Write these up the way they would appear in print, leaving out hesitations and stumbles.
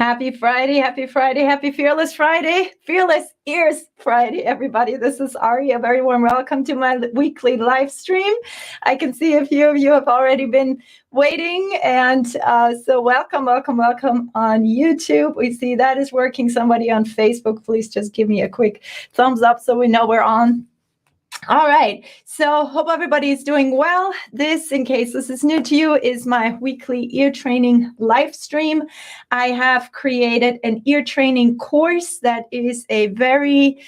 Happy Friday, happy Friday, happy Fearless Friday, Fearless Ears Friday, everybody. This is Ari. A very warm welcome to my weekly live stream. I can see a few of you have already been waiting, and so welcome on YouTube. We see that is working. Somebody on Facebook, please just give me a quick thumbs up so we know we're on. All right, so hope everybody is doing well. This, in case this is new to you, is my weekly ear training live stream. I have created an ear training course that is a very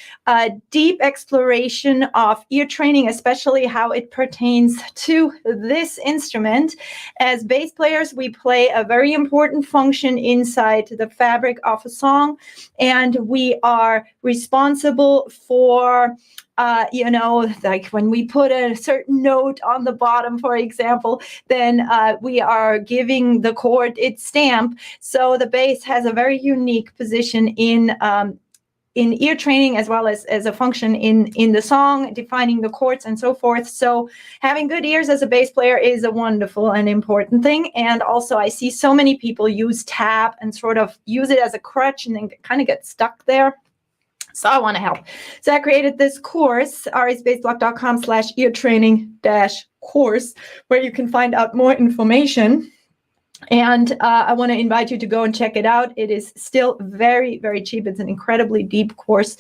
deep exploration of ear training, especially how it pertains to this instrument. As bass players, we play a very important function inside the fabric of a song, and we are responsible for like when we put a certain note on the bottom, for example, then we are giving the chord its stamp. So the bass has a very unique position in ear training, as well as a function in the song, defining the chords and so forth. So having good ears as a bass player is a wonderful and important thing. And also I see so many people use tab and sort of use it as a crutch and then kind of get stuck there. So I want to help. So I created this course, arisbassblock.com/ear training-course, where you can find out more information. And I want to invite you to go and check it out. It is still very, very cheap. It's an incredibly deep course.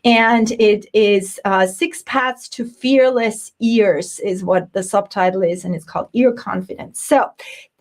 And it is 6 Paths to Fearless Ears is what the subtitle is. And it's called Ear Confidence. So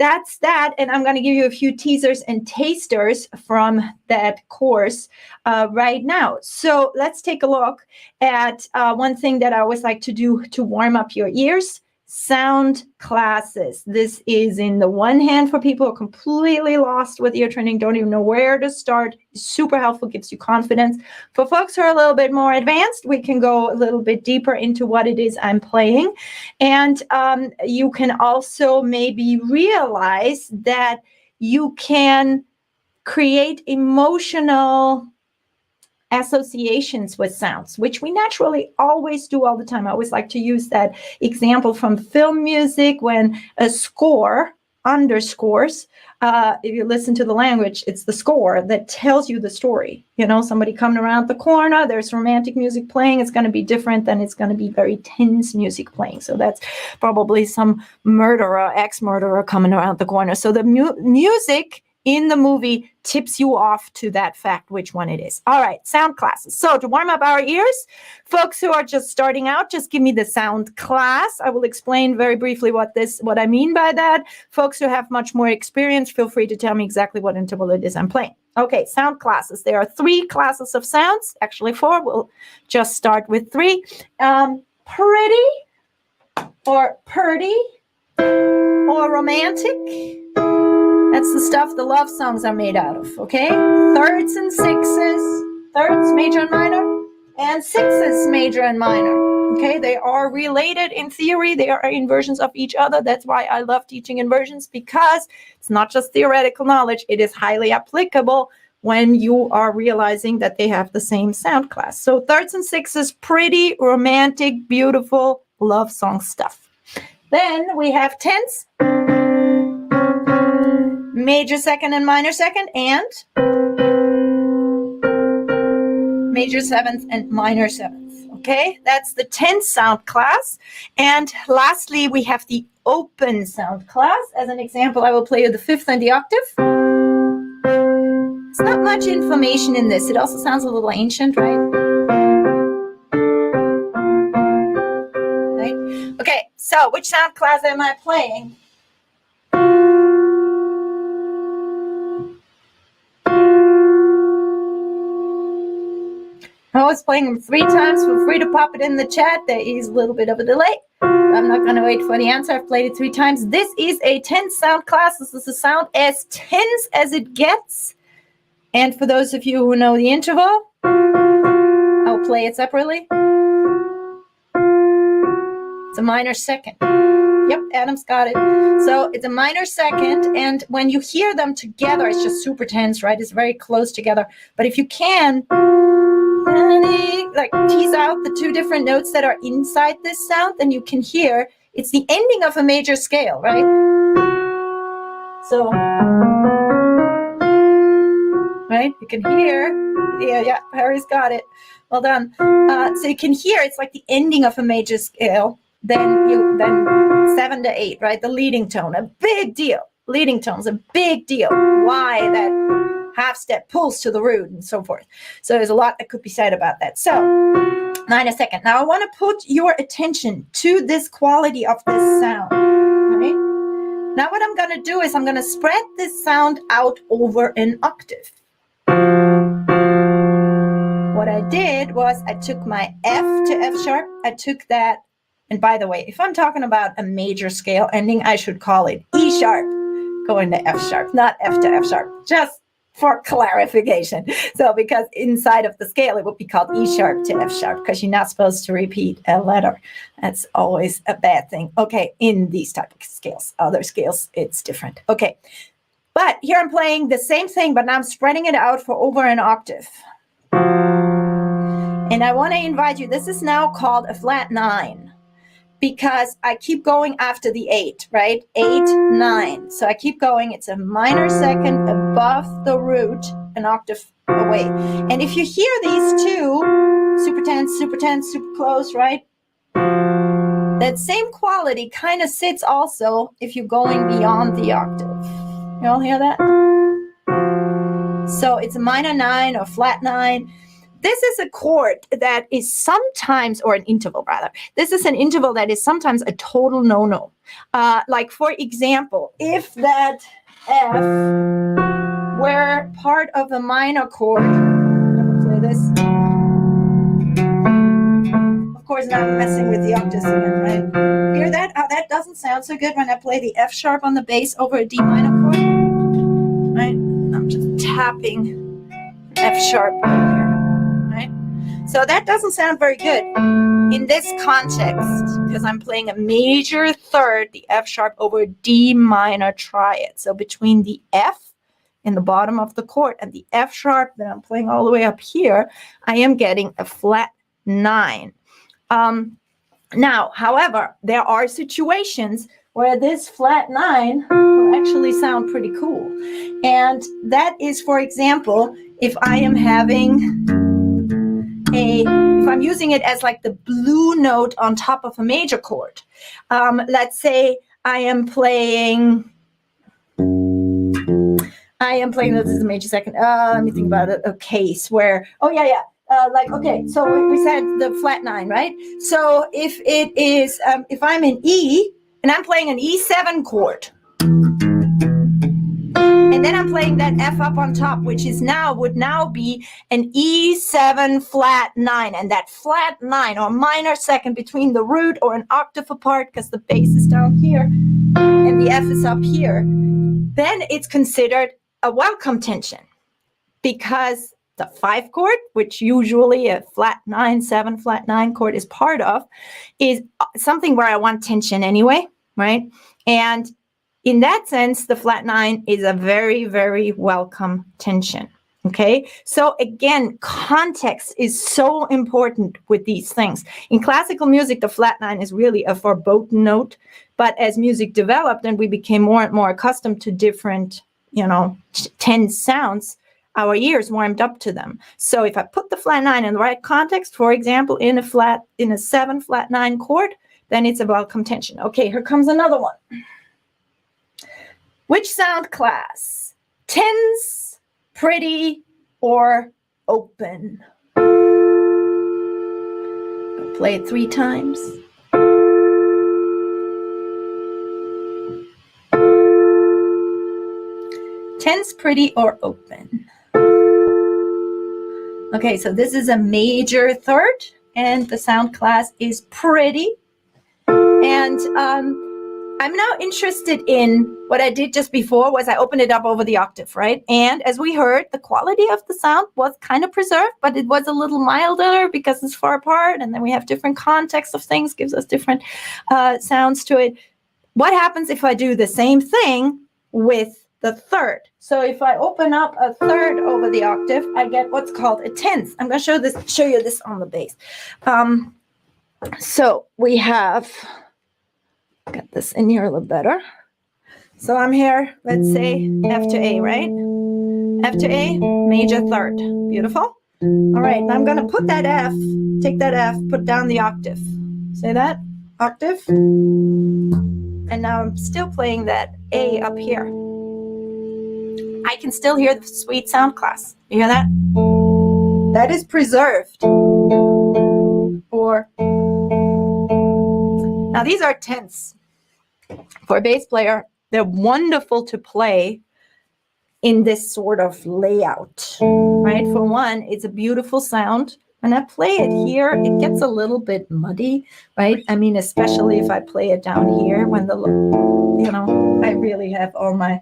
that's that. And I'm going to give you a few teasers and tasters from that course right now. So let's take a look at one thing that I always like to do to warm up your ears. Sound classes. This is in the one hand for people who are completely lost with ear training, don't even know where to start. It's super helpful, gives you confidence. For folks who are a little bit more advanced, we can go a little bit deeper into what it is I'm playing. And you can also maybe realize that you can create emotional associations with sounds, which we naturally always do all the time. I always like to use that example from film music when a score underscores. If you listen to the language, it's the score that tells you the story. You know, somebody coming around the corner, there's romantic music playing. It's going to be different than it's going to be very tense music playing. So that's probably some murderer, ex-murderer coming around the corner. So the music in the movie tips you off to that fact, which one it is. All right, sound classes. So to warm up our ears, folks who are just starting out, just give me the sound class. I will explain very briefly what I mean by that. Folks who have much more experience, feel free to tell me exactly what interval it is I'm playing. Okay, sound classes. There are 3 classes of sounds, actually 4. We'll just start with 3. Pretty or purdy or romantic. That's the stuff the love songs are made out of, okay? Thirds and sixes, thirds, major and minor, and sixes, major and minor, okay? They are related in theory. They are inversions of each other. That's why I love teaching inversions, because it's not just theoretical knowledge. It is highly applicable when you are realizing that they have the same sound class. So thirds and sixes, pretty, romantic, beautiful love song stuff. Then we have tenths, major second and minor second, and major seventh and minor seventh. Okay, that's the 10th sound class. And lastly, we have the open sound class. As an example, I will play you the 5th and the octave. It's not much information in this. It also sounds a little ancient, right? Right? Okay, so which sound class am I playing? I was playing them 3 times. Feel free to pop it in the chat. There is a little bit of a delay. I'm not going to wait for the answer. I've played it 3 times. This is a tense sound class. This is a sound as tense as it gets. And for those of you who know the interval, I'll play it separately. It's a minor second. Yep, Adam's got it. So it's a minor second. And when you hear them together, it's just super tense, right? It's very close together. But if you can, like tease out the 2 different notes that are inside this sound, then you can hear it's the ending of a major scale, right? So right? You can hear, yeah, Harry's got it. Well done. So you can hear it's like the ending of a major scale. Then 7 to 8, right? The leading tone, a big deal. Leading tone's a big deal. Why that half step pulls to the root and so forth. So there's a lot that could be said about that. So 9 a second. Now I want to put your attention to this quality of this sound, right? Now what I'm going to do is I'm going to spread this sound out over an octave. What I did was I took my F to F sharp. I took that, and by the way, if I'm talking about a major scale ending, I should call it E sharp going to F sharp, not F to F sharp, just for clarification. So because inside of the scale, it would be called E sharp to F sharp because you're not supposed to repeat a letter. That's always a bad thing. Okay, in these type of scales. Other scales, it's different. Okay, but here I'm playing the same thing, but now I'm spreading it out for over an octave. And I want to invite you, this is now called a flat 9 because I keep going after the 8, right? 8, 9. So I keep going. It's a minor second above the root, an octave away. And if you hear these two, super tense, super close, right? That same quality kind of sits also if you're going beyond the octave. You all hear that? So it's a minor 9 or flat 9. This is a chord that is sometimes, or an interval rather, this is an interval that is sometimes a total no-no. Like for example, if that F were part of a minor chord, I'm going to play this. Of course, now I'm messing with the octaves again, right? Hear that? Oh, that doesn't sound so good when I play the F sharp on the bass over a D minor chord, right? I'm just tapping F sharp here. So that doesn't sound very good in this context because I'm playing a major third, the F sharp over D minor triad. So between the F in the bottom of the chord and the F sharp that I'm playing all the way up here, I am getting a flat 9. Now, however, there are situations where this flat 9 will actually sound pretty cool. And that is, for example, if I am having if I'm using it as like the blue note on top of a major chord. Let's say I am playing, this is a major second. Let me think about a case where, like, okay, so we said the flat 9, right? So if it is, if I'm in E and I'm playing an E7 chord, and then I'm playing that F up on top, which is would now be an E7 flat 9. And that flat 9 or minor second between the root or an octave apart because the bass is down here and the F is up here, then it's considered a welcome tension because the 5 chord, which usually a flat 9, 7 flat 9 chord is part of, is something where I want tension anyway, right? And in that sense, the flat 9 is a very, very welcome tension, okay? So again, context is so important with these things. In classical music, the flat 9 is really a verboten note, but as music developed and we became more and more accustomed to different, tense sounds, our ears warmed up to them. So if I put the flat 9 in the right context, for example, in a 7 flat 9 chord, then it's a welcome tension. Okay, here comes another one. Which sound class? Tense, pretty, or open? I'll play it 3 times. Tense, pretty, or open? Okay, so this is a major third, and the sound class is pretty. And I'm now interested in what I did just before was I opened it up over the octave, right? And as we heard, the quality of the sound was kind of preserved, but it was a little milder because it's far apart. And then we have different contexts of things, gives us different sounds to it. What happens if I do the same thing with the third? So if I open up a third over the octave, I get what's called a tenth. I'm going to show you this on the bass. So we have... Get this in here a little better. So I'm here, let's say F to A, right? F to A, major third. Beautiful. All right, now I'm going to put that F, take that F, put down the octave. Say that, octave. And now I'm still playing that A up here. I can still hear the sweet sound, class. You hear that? That is preserved. Or, now these are tenths. For a bass player, they're wonderful to play in this sort of layout, right? For one, it's a beautiful sound. When I play it here, it gets a little bit muddy, right? I mean, especially if I play it down here when the, you know, I really have all my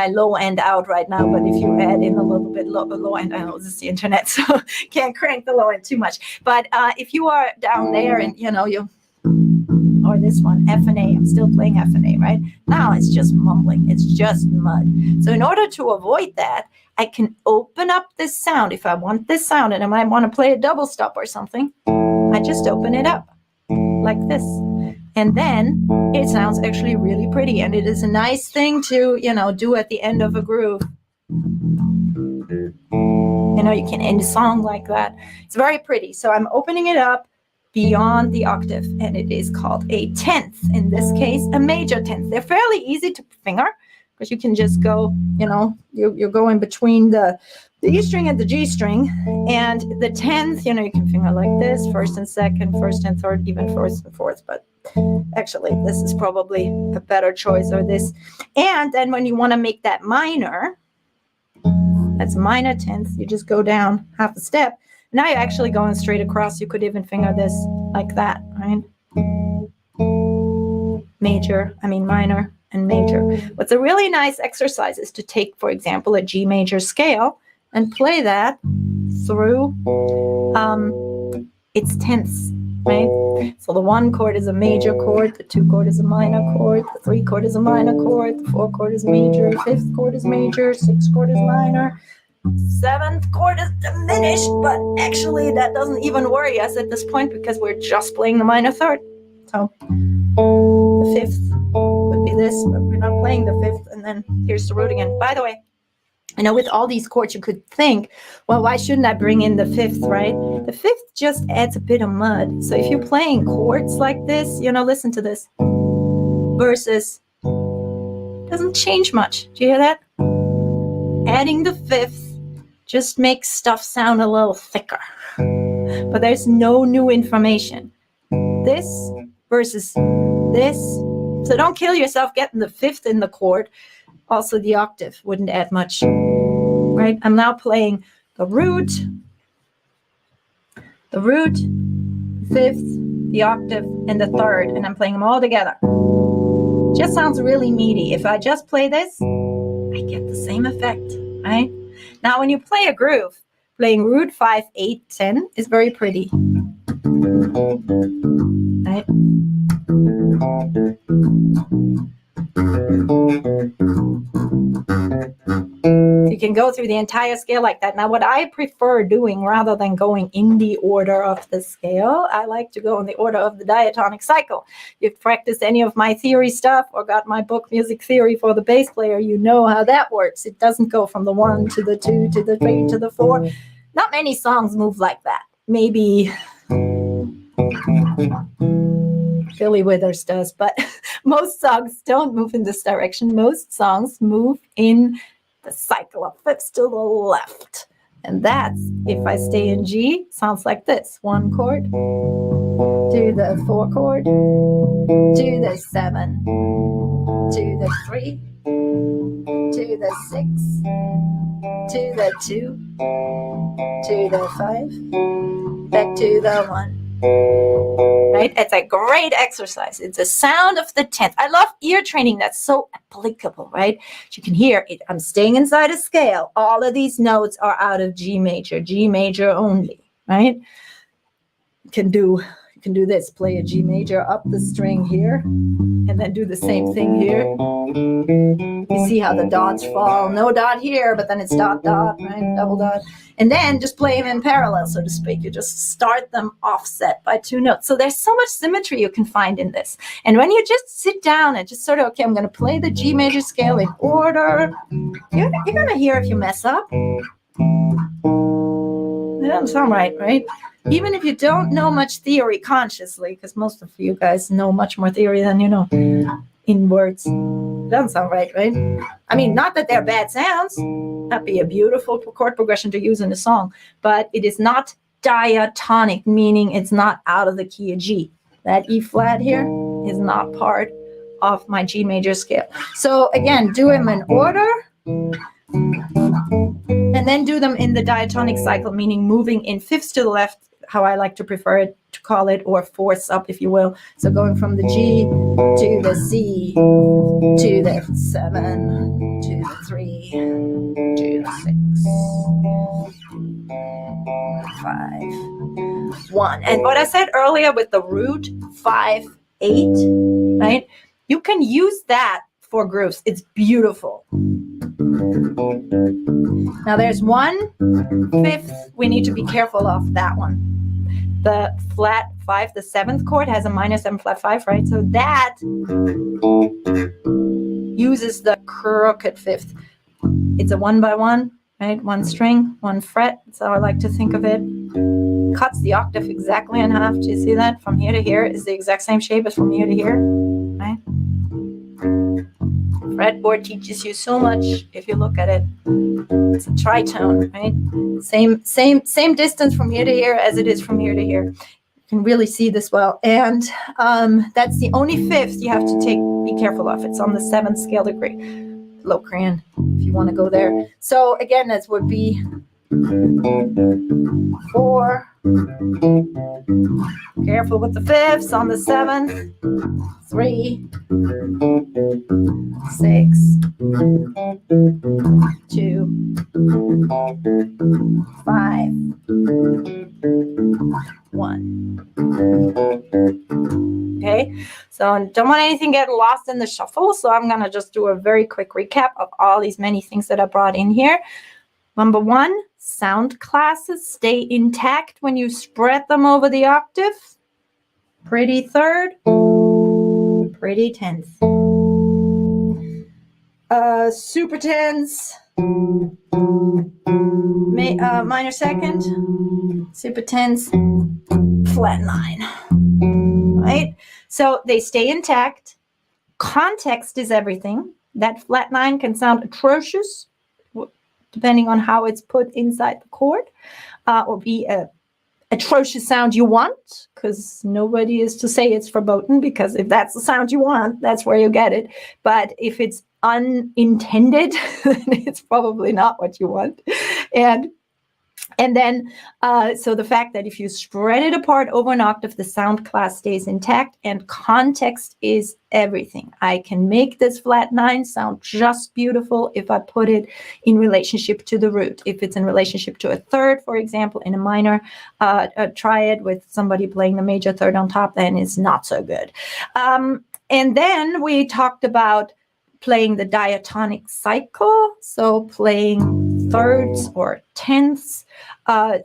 low end out right now, but if you add in a little bit low end, I know this is the internet, so can't crank the low end too much. But if you are down there and, you know, or this one, F and A, I'm still playing F and A, right? Now it's just mumbling, it's just mud. So in order to avoid that, I can open up this sound. If I want this sound and I might want to play a double stop or something, I just open it up like this. And then it sounds actually really pretty. And it is a nice thing to, you know, do at the end of a groove. You know, you can end a song like that. It's very pretty. So I'm opening it up beyond the octave, and it is called a tenth. In this case, a major tenth. They're fairly easy to finger because you can just go, you know, you're going between the E string and the G string, and the tenth, you know, you can finger like this, first and second, first and third, even first and fourth, but actually this is probably a better choice, or this. And then when you want to make that minor, that's minor tenth, you just go down half a step. Now you're actually going straight across. You could even finger this like that, right? Minor and major. What's a really nice exercise is to take, for example, a G major scale and play that through its tenths, right? So the 1 chord is a major chord, the 2 chord is a minor chord, the 3 chord is a minor chord, the 4 chord is major, 5th chord is major, 6th chord is minor, 7th chord is diminished, but actually that doesn't even worry us at this point because we're just playing the minor third. So the 5th would be this, but we're not playing the 5th, and then here's the root again. By the way, I know with all these chords you could think, well, why shouldn't I bring in the 5th, right? The 5th just adds a bit of mud. So if you're playing chords like this, you know, listen to this. Versus, doesn't change much. Do you hear that? Adding the 5th just makes stuff sound a little thicker. But there's no new information. This versus this. So don't kill yourself getting the 5th in the chord. Also, the octave wouldn't add much, right? I'm now playing the root, 5th, the octave, and the third, and I'm playing them all together. Just sounds really meaty. If I just play this, I get the same effect, right? Now, when you play a groove, playing root 5, 8, 10 is very pretty, right? You can go through the entire scale like that. Now, what I prefer doing rather than going in the order of the scale, I like to go in the order of the diatonic cycle. If you've practiced any of my theory stuff or got my book, Music Theory for the Bass Player, you know how that works. It doesn't go from the 1 to the 2 to the 3 to the 4. Not many songs move like that. Maybe Billy Withers does, but most songs don't move in this direction. Most songs move in the cycle of fifths to the left. And that's, if I stay in G, sounds like this. 1 chord, to the 4 chord, to the 7, to the 3, to the 6, to the 2, to the 5, back to the 1. Right? It's a great exercise. It's a sound of the 10th. I love ear training. That's so applicable, right? You can hear it. I'm staying inside a scale. All of these notes are out of G major only, right? You can do this. Play a G major up the string here. and then do the same thing here. You see how the dots fall. No dot here, but then it's dot, dot, right? Double dot. And then just play them in parallel, so to speak. You just start them offset by 2 notes. So there's so much symmetry you can find in this. And when you just sit down and just sort of, okay, I'm going to play the G major scale in order, you're going to hear if you mess up. It doesn't sound right, right? Even if you don't know much theory consciously, because most of you guys know much more theory than you know in words. It doesn't sound right, right? I mean, not that they're bad sounds. That'd be a beautiful chord progression to use in a song, but it is not diatonic, meaning it's not out of the key of G. That E flat here is not part of my G major scale. So again, do them in order, and then do them in the diatonic cycle, meaning moving in fifths to the left, how I like to prefer it to call it, or fourths up, if you will. So going from the G to the C to the 7 to the 3 to the 6 5 1. And what I said earlier with the root 5 8, right? You can use that for grooves. It's beautiful. Now there's 1/5 we need to be careful of, that one. The flat 5, the 7th chord has a minor 7 flat 5, right? So that uses the crooked 5th. It's a 1 by 1, right? 1 string, 1 fret. That's how I like to think of it. Cuts the octave exactly in half. Do you see that? From here to here is the exact same shape as from here to here, right? Fretboard teaches you so much if you look at it. It's a tritone, right? Same distance from here to here as it is from here to here. You can really see this well. And that's the only 5th you have to be careful of. It's on the 7th scale degree. Locrian, if you want to go there. So again, that would be 4. Careful with the 5ths on the 7th. 3, 6, 2, 5, 1. Okay, so I don't want anything get lost in the shuffle, so I'm going to just do a very quick recap of all these many things that I brought in here. Number 1, sound classes stay intact when you spread them over the octave. Pretty 3rd, pretty 10th. Super 10s, minor 2nd, super 10s, flat 9. Right? So they stay intact. Context is everything. That flat 9 can sound atrocious, depending on how it's put inside the chord, or be a atrocious sound you want, because nobody is to say it's verboten, because if that's the sound you want, that's where you get it. But if it's unintended, then it's probably not what you want. And then, so the fact that if you spread it apart over an octave, the sound class stays intact, and context is everything. I can make this flat 9 sound just beautiful if I put it in relationship to the root. If it's in relationship to a 3rd, for example, in a minor triad with somebody playing the major 3rd on top, then it's not so good. And then we talked about playing the diatonic cycle, so playing 3rds or 10ths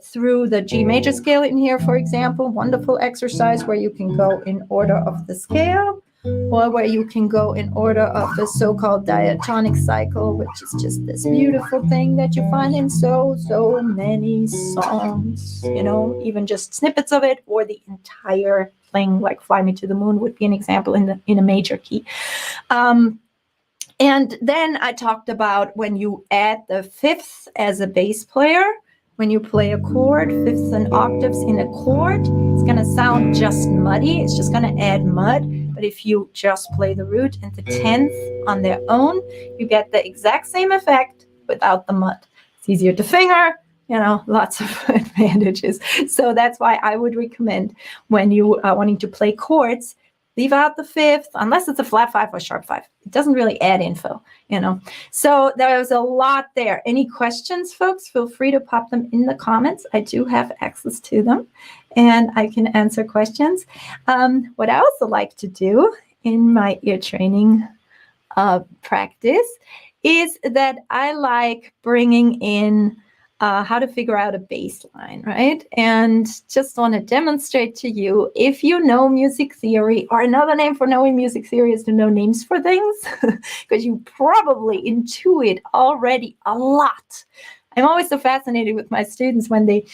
through the G major scale in here, for example. Wonderful exercise where you can go in order of the scale, or where you can go in order of the so-called diatonic cycle, which is just this beautiful thing that you find in so many songs, you know, even just snippets of it, or the entire thing, like Fly Me to the Moon would be an example in a major key. And then I talked about when you add the 5th as a bass player, when you play a chord, 5ths and octaves in a chord, it's going to sound just muddy. It's just going to add mud. But if you just play the root and the 10th on their own, you get the exact same effect without the mud. It's easier to finger, you know, lots of advantages. So that's why I would recommend, when you are wanting to play chords, leave out the 5th, unless it's a flat 5 or sharp 5. It doesn't really add info, you know. So there was a lot there. Any questions, folks? Feel free to pop them in the comments. I do have access to them, and I can answer questions. What I also like to do in my ear training practice is that I like bringing in how to figure out a baseline, right? And just want to demonstrate to you, if you know music theory, or another name for knowing music theory is to know names for things, because you probably intuit already a lot. I'm always so fascinated with my students when they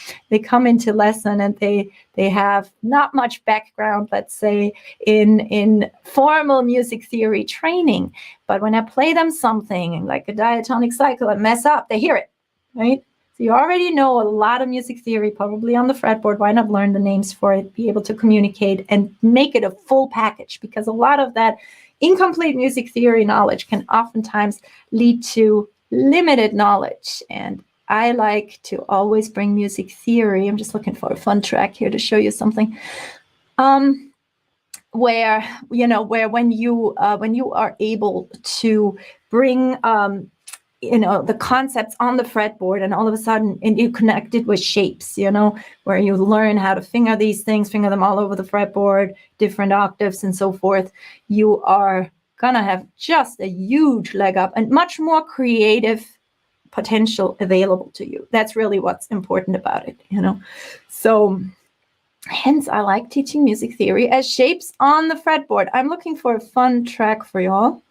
come into lesson and they have not much background, let's say, in formal music theory training. But when I play them something like a diatonic cycle and mess up, they hear it, right? So you already know a lot of music theory, probably on the fretboard. Why not learn the names for it, be able to communicate and make it a full package? Because a lot of that incomplete music theory knowledge can oftentimes lead to limited knowledge. And I like to always bring music theory. I'm just looking for a fun track here to show you something. Where when you are able to bring the concepts on the fretboard, and all of a sudden, and you connect it with shapes, where you learn how to finger these things, finger them all over the fretboard, different octaves and so forth, you are gonna have just a huge leg up and much more creative potential available to you. That's really what's important about it, So hence I like teaching music theory as shapes on the fretboard. I'm looking for a fun track for y'all.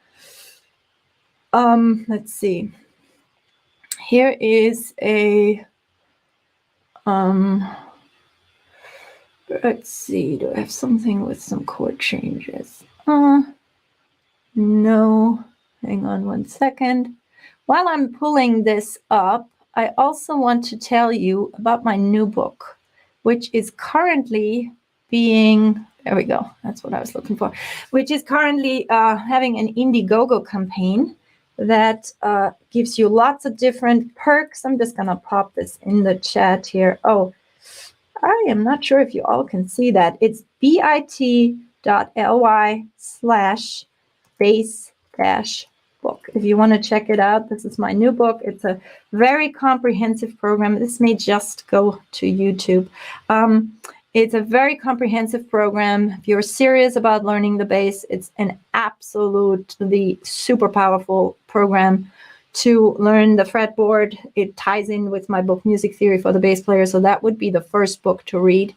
Let's see. Here is a let's see, do I have something with some chord changes? No. Hang on one second. While I'm pulling this up, I also want to tell you about my new book, which is currently being, there we go, that's what I was looking for, which is currently having an Indiegogo campaign that gives you lots of different perks. I'm just going to pop this in the chat here. Oh, I am not sure if you all can see that. It's bit.ly/base-book. If you want to check it out, this is my new book. It's a very comprehensive program. This may just go to YouTube. It's a very comprehensive program. If you're serious about learning the bass, it's an absolutely super powerful program to learn the fretboard. It ties in with my book, Music Theory for the Bass Player. So that would be the first book to read,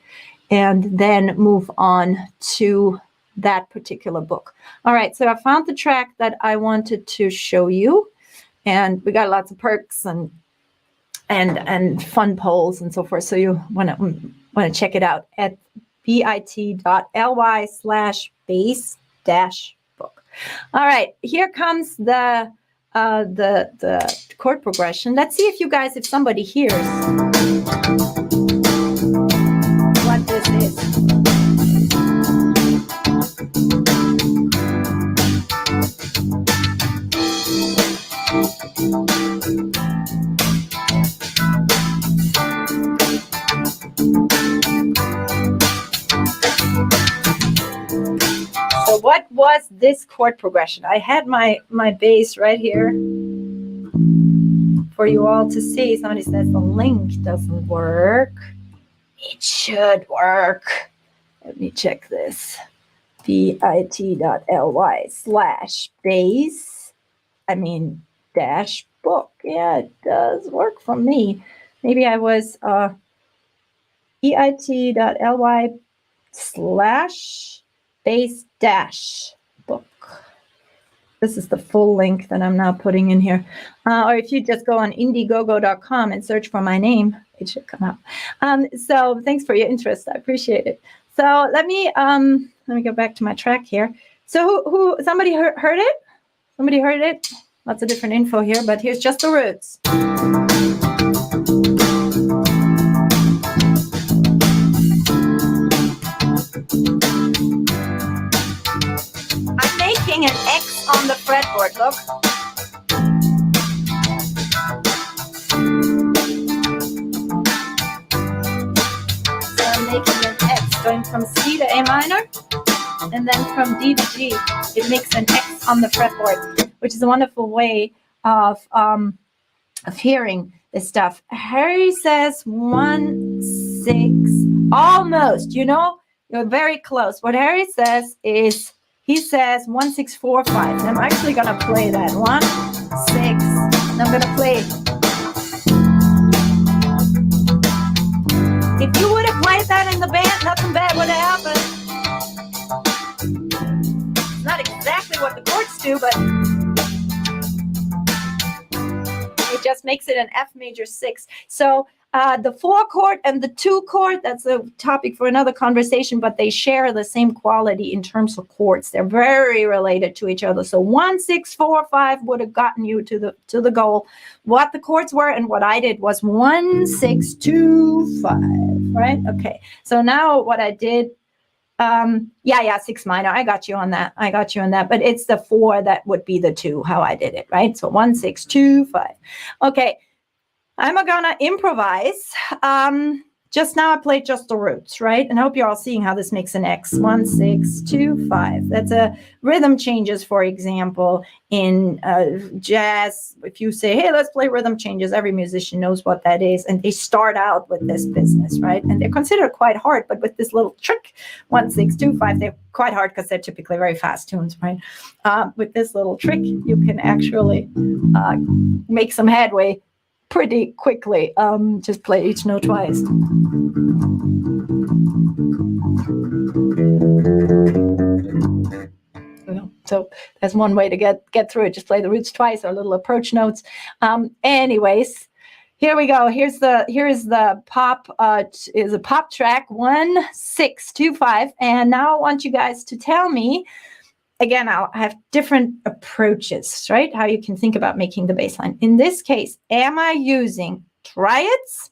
and then move on to that particular book. All right, so I found the track that I wanted to show you, and we got lots of perks and fun polls and so forth. So you want to check it out at bit.ly/base-book. All right, here comes the chord progression. Let's see if somebody hears what this is. So what was this chord progression? I had my bass right here for you all to see. Somebody says the link doesn't work. It should work. Let me check this. bit.ly/base-book. Yeah, it does work for me. Maybe I was bit.ly/base-book. This is the full link that I'm now putting in here. Or if you just go on Indiegogo.com and search for my name, it should come up. So thanks for your interest. I appreciate it. So let me go back to my track here. So who somebody heard it? Somebody heard it? Lots of different info here, but here's just the roots. I'm making an X on the fretboard, look. So I'm making an X going from C to A minor, and then from D to G. It makes an X on the fretboard, which is a wonderful way of hearing this stuff. Harry says 1, 6, almost, you're very close. What Harry says is he says 1, 6, 4, 5. I'm actually going to play that. 1, 6. And I'm going to play. If you would have played that in the band, nothing bad would have happened. Not exactly what the chords do, but it just makes it an F major 6. So the 4 chord and the 2 chord, that's a topic for another conversation, but they share the same quality in terms of chords. They're very related to each other. So 1, 6, 4, 5 would have gotten you to the goal. What the chords were and what I did was 1, 6, 2, 5, right? Okay. So now what I did, 6 minor. I got you on that. But it's the 4 that would be the 2, how I did it, right? So 1, 6, 2, 5. Okay. I'm gonna improvise. Just now I played just the roots, right? And I hope you're all seeing how this makes an X. 1, 6, 2, 5. That's a rhythm changes, for example, in jazz. If you say, hey, let's play rhythm changes, every musician knows what that is. And they start out with this business, right? And they're considered quite hard, but with this little trick, 1, 6, 2, 5, they're quite hard because they're typically very fast tunes, right? With this little trick, you can actually make some headway pretty quickly. Just play each note twice. So that's one way to get through it. Just play the roots twice or little approach notes. Anyways, here we go. Here is the pop is a pop track 1, 6, 2, 5. And now I want you guys to tell me. Again, I'll have different approaches, right? How you can think about making the bass line. In this case, am I using triads?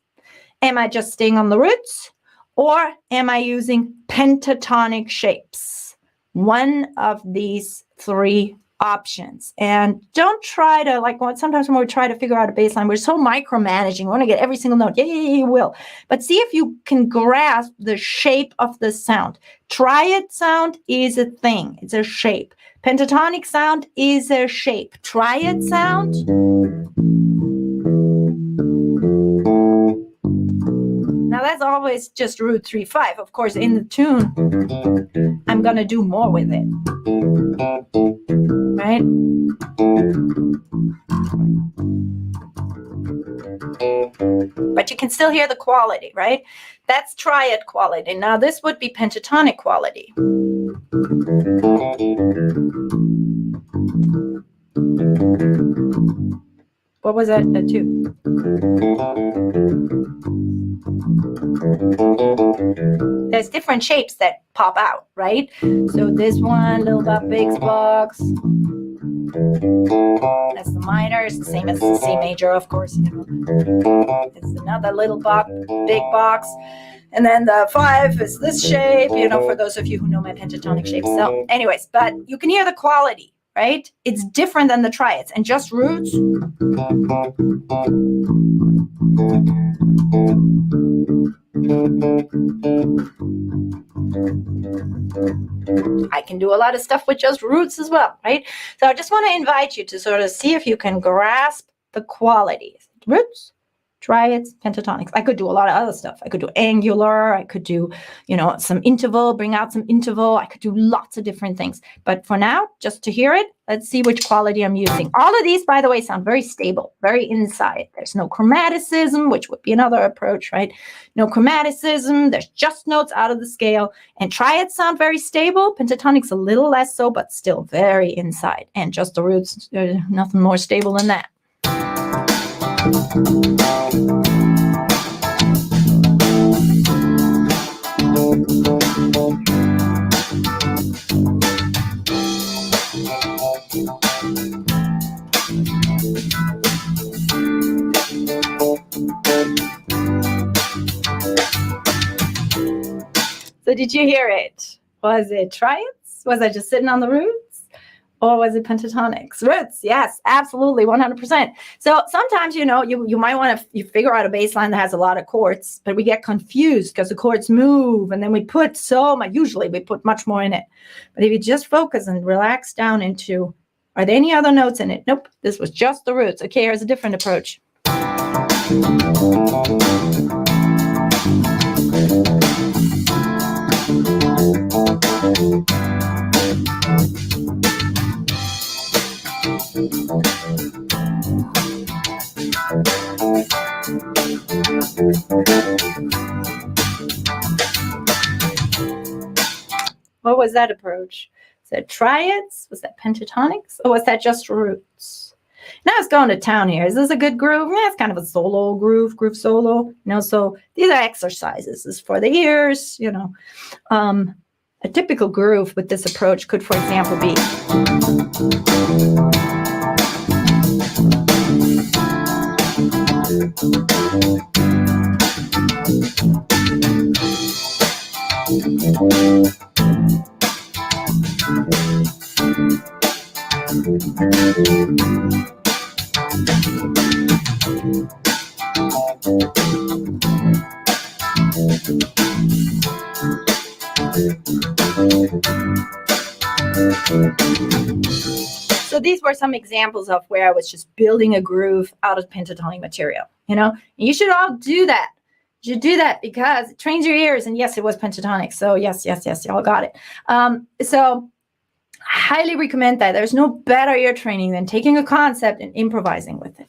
Am I just staying on the roots? Or am I using pentatonic shapes? One of these 3 options. And don't try to, sometimes when we try to figure out a bass line, we're so micromanaging. We want to get every single note. Yeah, you will. But see if you can grasp the shape of the sound. Triad sound is a thing. It's a shape. Pentatonic sound is a shape. Triad sound. Now that's always just root 3, 5. Of course, in the tune, I'm going to do more with it. Right? But you can still hear the quality, right? That's triad quality. Now this would be pentatonic quality. What was that? A 2. There's different shapes that pop out, right? So this one, little dot big box. That's the minor. It's the same as the C major, of course. You know. It's another little box, big box. And then the 5 is this shape, for those of you who know my pentatonic shapes. So anyways, but you can hear the quality, right? It's different than the triads. And just roots. I can do a lot of stuff with just roots as well, right? So I just want to invite you to sort of see if you can grasp the qualities. Roots, triads, pentatonics. I could do a lot of other stuff. I could do angular. I could do, some interval, bring out some interval. I could do lots of different things. But for now, just to hear it, let's see which quality I'm using. All of these, by the way, sound very stable, very inside. There's no chromaticism, which would be another approach, right? No chromaticism. There's just notes out of the scale. And triads sound very stable. Pentatonics a little less so, but still very inside. And just the roots, there's nothing more stable than that. So did you hear it? Was it triads? Was I just sitting on the roots? Or was it pentatonics? Roots, yes, absolutely, 100%. So sometimes, you might want to figure out a bass line that has a lot of chords, but we get confused because the chords move, and then we put usually we put much more in it. But if you just focus and relax down into, are there any other notes in it? Nope, this was just the roots. Okay, here's a different approach. What was that approach? Was that triads? Was that pentatonics? Or was that just roots? Now it's going to town here. Is this a good groove? Yeah, it's kind of a solo groove solo. So these are exercises. This is for the ears, A typical groove with this approach could, for example, be So these were some examples of where I was just building a groove out of pentatonic material, You should all do that. You should do that because it trains your ears. And yes, it was pentatonic. So yes, y'all got it. So I highly recommend that. There's no better ear training than taking a concept and improvising with it.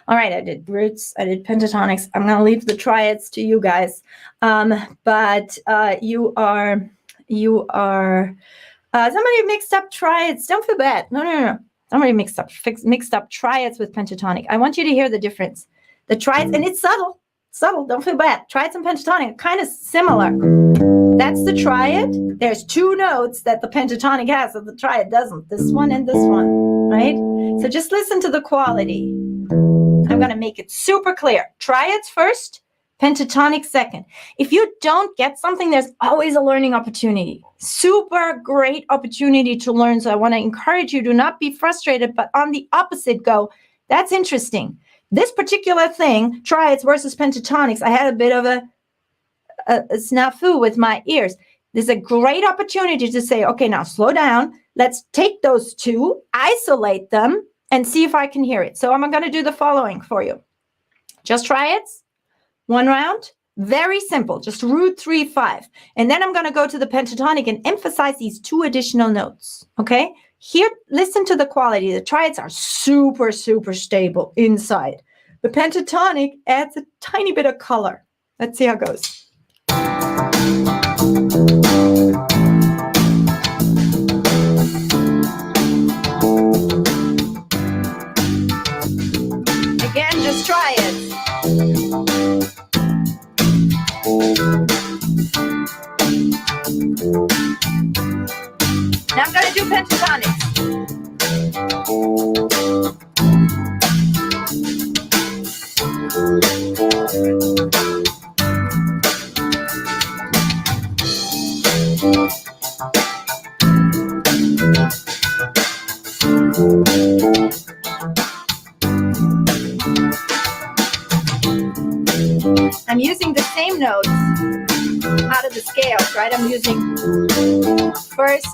All right, I did roots, I did pentatonics. I'm going to leave the triads to you guys. But you are somebody mixed up triads. Don't feel bad. No. Somebody mixed up triads with pentatonic. I want you to hear the difference. The triads, and it's subtle. Don't feel bad. Triads and pentatonic are kind of similar. That's the triad. There's two notes that the pentatonic has that the triad doesn't. This one and this one, right? So just listen to the quality. I'm going to make it super clear. Triads first, pentatonic second. If you don't get something, there's always a learning opportunity. Super great opportunity to learn. So I want to encourage you to not be frustrated, but on the opposite go, that's interesting. This particular thing, triads versus pentatonics, I had a bit of a snafu with my ears. There's a great opportunity to say, okay, now slow down. Let's take those two, isolate them, and see if I can hear it. So I'm going to do the following for you. Just triads, one round, very simple, just root 3, 5. And then I'm going to go to the pentatonic and emphasize these two additional notes, okay? Here, listen to the quality. The triads are super, super stable inside. The pentatonic adds a tiny bit of color. Let's see how it goes. Again, just triads. Now I'm going to do pentatonics. I'm using the same notes out of the scales, right? I'm using first.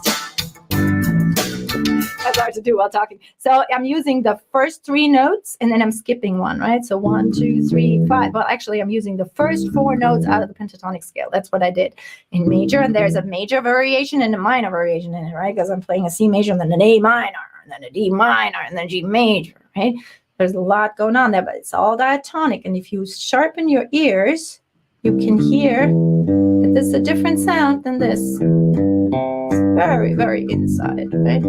That's hard to do while talking. So I'm using the first 3 notes and then I'm skipping one, right? So 1, 2, 3, 5. Well, actually, I'm using the first 4 notes out of the pentatonic scale. That's what I did in major. And there's a major variation and a minor variation in it, right? Because I'm playing a C major and then an A minor and then a D minor and then G major, right? There's a lot going on there, but it's all diatonic. And if you sharpen your ears, you can hear that there's a different sound than this. It's very, very inside, right?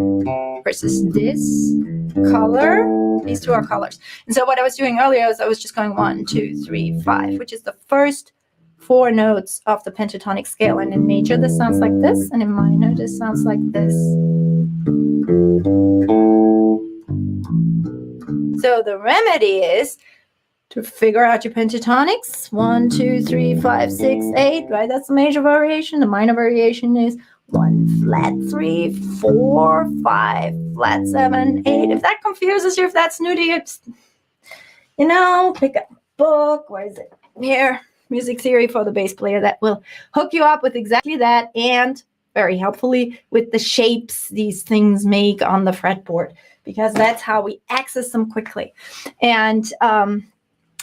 Versus this color. These two are colors. And so what I was doing earlier is I was just going 1, 2, 3, 5, which is the first 4 notes of the pentatonic scale. And in major, this sounds like this. And in minor, this sounds like this. So the remedy is to figure out your pentatonics. 1, 2, 3, 5, 6, 8, right? That's the major variation. The minor variation is 1 flat 3, 4, 5 flat 7, 8. If that confuses you, if that's new to you, pick up a book. Where is it? Here, Music Theory for the Bass Player. That will hook you up with exactly that, and very helpfully with the shapes these things make on the fretboard, because that's how we access them quickly. And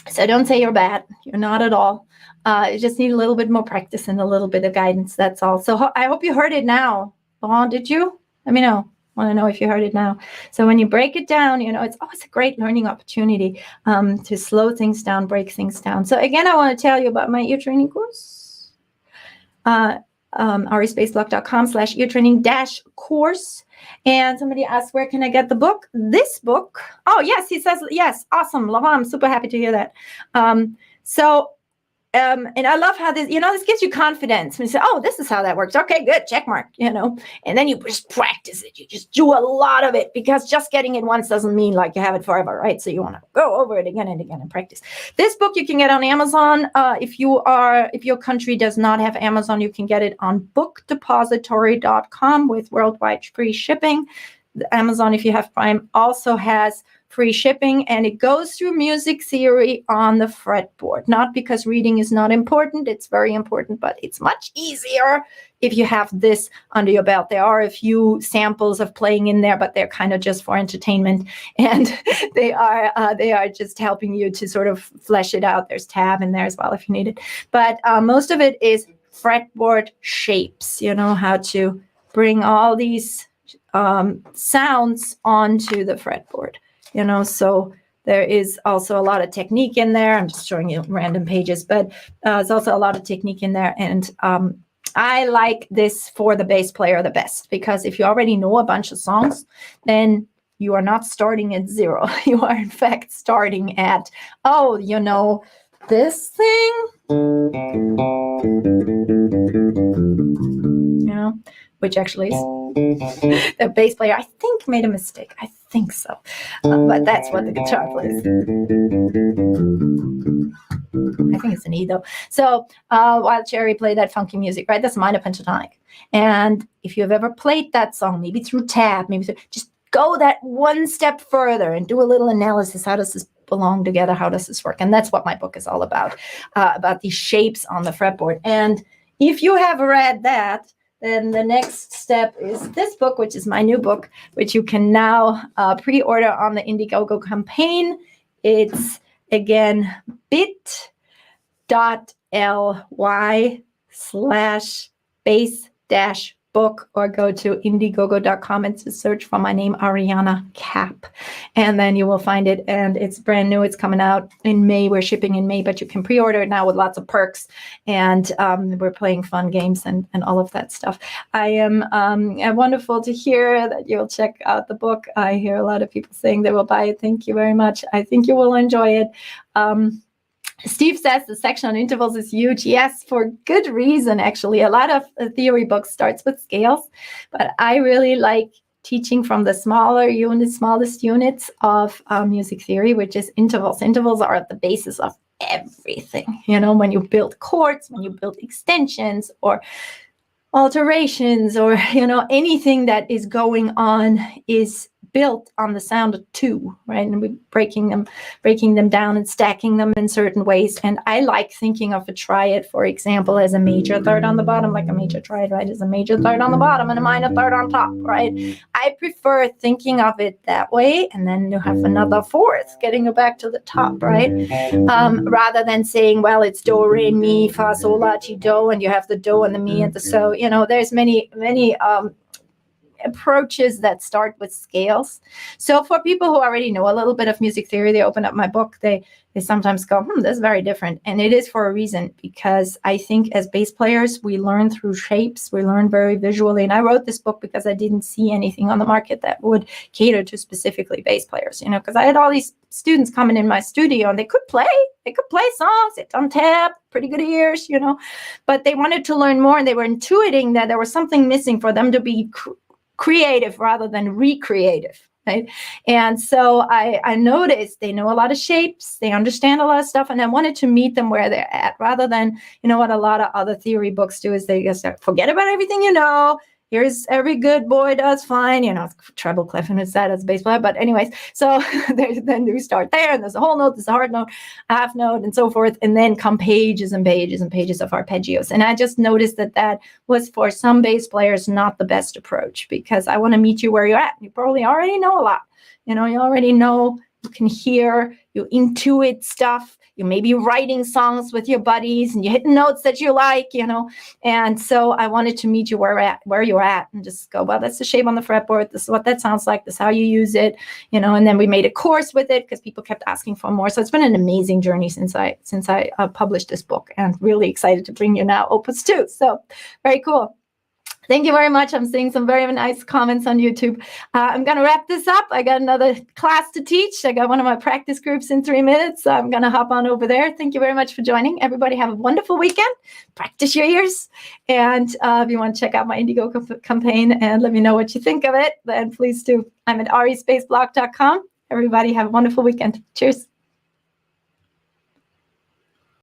so don't say you're bad. You're not at all. You just need a little bit more practice and a little bit of guidance. That's all. So I hope you heard it now. Laurent, did you? Let me know. Want to know if you heard it now. So when you break it down, it's always a great learning opportunity to slow things down, break things down. So again, I want to tell you about my ear training course. arispaceblock.com/eartraining-course. And somebody asked, where can I get the book? This book. Oh, yes, he says, yes. Awesome. I'm super happy to hear that. And I love how this, this gives you confidence. When you say, oh, this is how that works. Okay, good, check mark, and then you just practice it. You just do a lot of it, because just getting it once doesn't mean like you have it forever, right? So you want to go over it again and again and practice. This book you can get on Amazon. If your country does not have Amazon, you can get it on bookdepository.com with worldwide free shipping. Amazon, if you have Prime, also has free shipping, and it goes through music theory on the fretboard. Not because reading is not important, it's very important, but it's much easier if you have this under your belt. There are a few samples of playing in there, but they're kind of just for entertainment, and they are just helping you to sort of flesh it out. There's tab in there as well if you need it, but most of it is fretboard shapes. How to bring all these sounds onto the fretboard. So there is also a lot of technique in there. I'm just showing you random pages, but there's also a lot of technique in there. And I like this for the bass player the best, because if you already know a bunch of songs, then you are not starting at zero. You are, in fact, starting at, this thing, which actually is the bass player, I think, made a mistake. I think so. But that's what the guitar plays. I think it's an E, though. So while Cherry played that funky music, right? That's minor pentatonic. And if you've ever played that song, maybe through tab, just go that one step further and do a little analysis. How does this belong together? How does this work? And that's what my book is all about these shapes on the fretboard. And if you have read that, then the next step is this book, which is my new book, which you can now pre-order on the Indiegogo campaign. It's, again, bit.ly/bass-book, or go to indiegogo.com and just search for my name, Ariana Kapp. And then you will find it, and it's brand new. It's coming out in May. We're shipping in May, but you can pre-order it now with lots of perks. And we're playing fun games and all of that stuff. I am wonderful to hear that you'll check out the book. I hear a lot of people saying they will buy it. Thank you very much. I think you will enjoy it. Steve says the section on intervals is huge. Yes, for good reason, actually. A lot of theory books starts with scales, but I really like teaching from the smallest units of music theory, which is intervals. Intervals are at the basis of everything. When you build chords, when you build extensions or alterations, or anything that is going on is built on the sound of two, right? And we're breaking them down and stacking them in certain ways. And I like thinking of a triad, for example, as a major third on the bottom, like a major triad, right? As a major third on the bottom and a minor third on top, right? I prefer thinking of it that way. And then you have another fourth, getting you back to the top, right? Rather than saying, well, it's do, re, mi, fa, sol, la, ti, do, and you have the do and the mi and the so. There's many approaches that start with scales. So for people who already know a little bit of music theory, they open up my book, they sometimes go, this is very different. And it is for a reason, because I think as bass players, we learn through shapes, we learn very visually. And I wrote this book because I didn't see anything on the market that would cater to specifically bass players, because I had all these students coming in my studio and they could play songs, it's on tab, pretty good ears, but they wanted to learn more, and they were intuiting that there was something missing for them to be creative rather than recreative, right? And so I noticed they know a lot of shapes, they understand a lot of stuff, and I wanted to meet them where they're at, rather than, what a lot of other theory books do is they just forget about everything here's every good boy does fine, treble clef, and it's that as a bass player. But anyways, so then we start there, and there's a whole note, there's a hard note, a half note, and so forth, and then come pages and pages and pages of arpeggios. And I just noticed that was for some bass players not the best approach, because I want to meet you where you're at. You probably already know a lot. You already know you can hear, you intuit stuff. You may be writing songs with your buddies and you hit notes that you like, And so I wanted to meet you where you're at and just go, well, that's the shape on the fretboard. This is what that sounds like. This is how you use it, And then we made a course with it because people kept asking for more. So it's been an amazing journey since I published this book, and really excited to bring you now Opus 2. So very cool. Thank you very much. I'm seeing some very nice comments on YouTube. I'm going to wrap this up. I got another class to teach. I got one of my practice groups in 3 minutes. So I'm going to hop on over there. Thank you very much for joining. Everybody have a wonderful weekend. Practice your ears. And if you want to check out my Indigo campaign and let me know what you think of it, then please do. I'm at arispaceblock.com. Everybody have a wonderful weekend. Cheers.